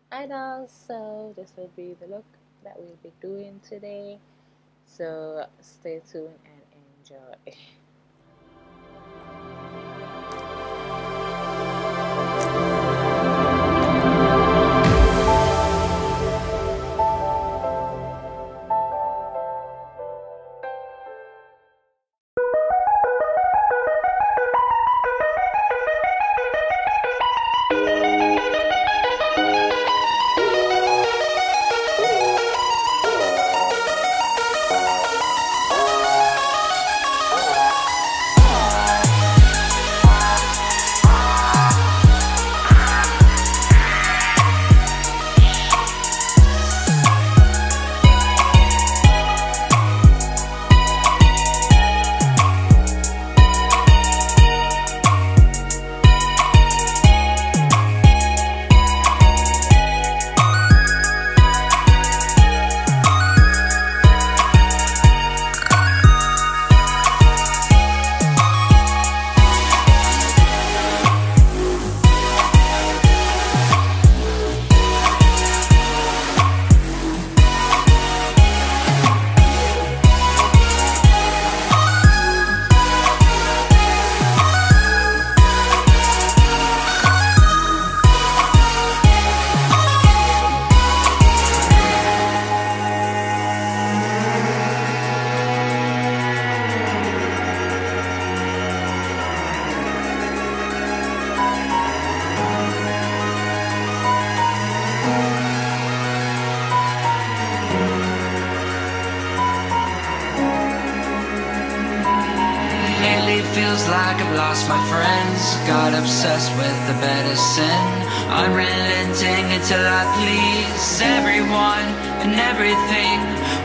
And also this will be the look that we'll be doing today, so stay tuned and enjoy. Feels like I've lost my friends, got obsessed with the medicine. I'm relenting until I please everyone and everything.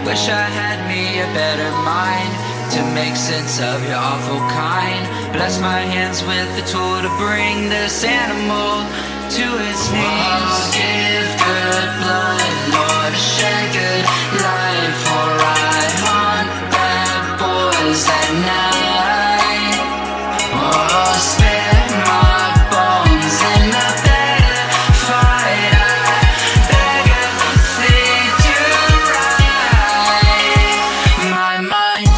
Wish I had me a better mind to make sense of your awful kind. Bless my hands with the tool to bring this animal to its knees. Oh, give good blood, Lord, shed good life, or I hunt bad boys at night. Oh, spare my bones in a better fight. I beg everything to right my mind.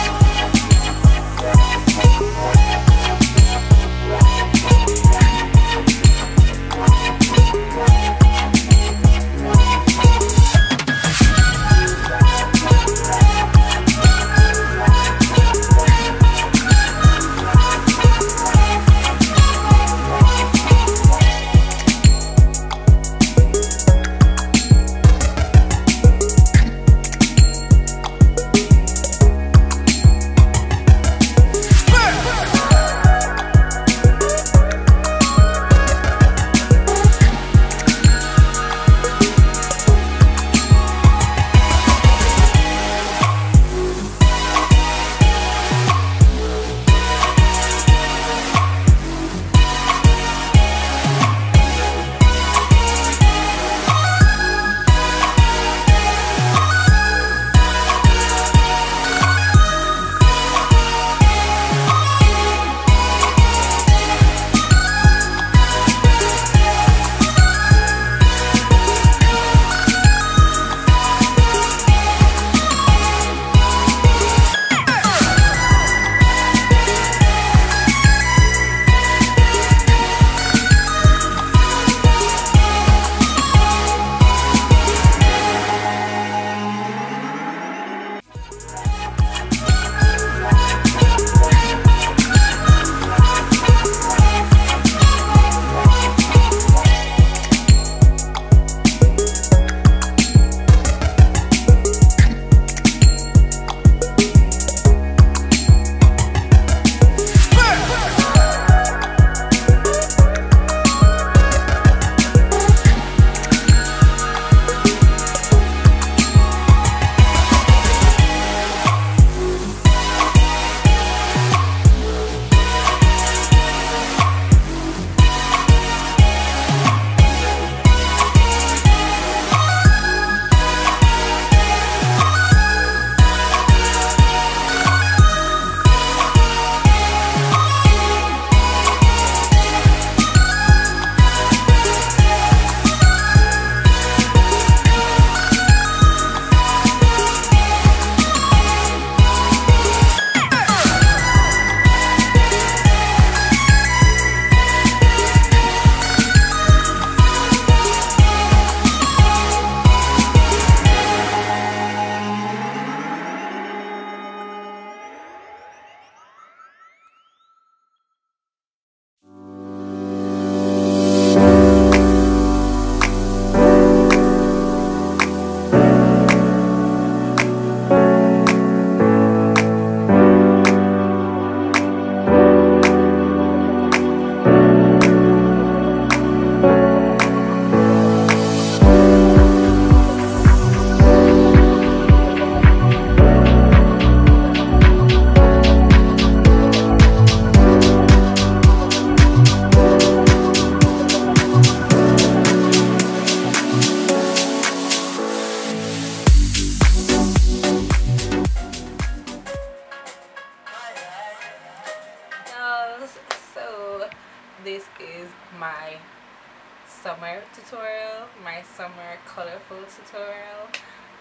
tutorial, my summer colorful tutorial,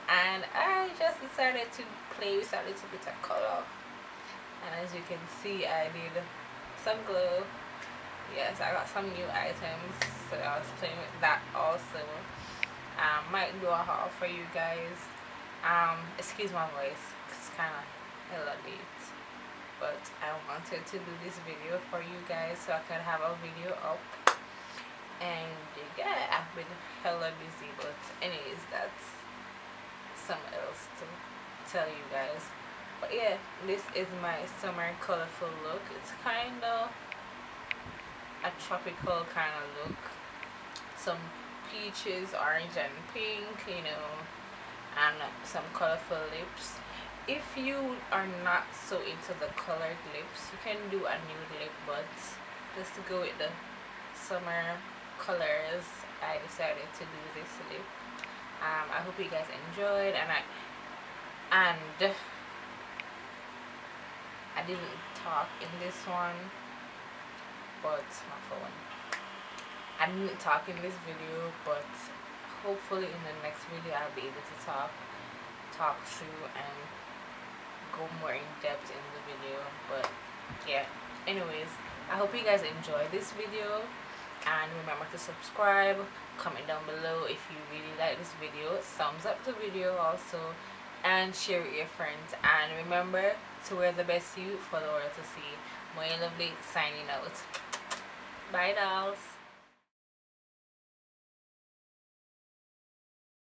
and I just decided to play with a little bit of color. And as you can see, I did some glue. Yes, I got some new items, so I was playing with that also. Might do a haul for you guys. Excuse my voice, it's kind of a little late, but I wanted to do this video for you guys so I could have a video up. And yeah, I've been hella busy, but anyways, that's something else to tell you guys. But yeah, this is my summer colorful look. It's kind of a tropical kind of look. Some peaches, orange and pink, you know, and some colorful lips. If you are not so into the colored lips, you can do a nude lip, but just to go with the summer colors, I decided to do this lip. I hope you guys enjoyed, and I didn't talk in this one, but my phone. I didn't talk in this video, but hopefully in the next video I'll be able to talk through and go more in depth in the video. But yeah, anyways, I hope you guys enjoy this video, and remember to subscribe, comment down below if you really like this video, thumbs up the video also, and share with your friends. And remember to wear the best you for the world to see. Moya Lovely signing out. Bye dolls.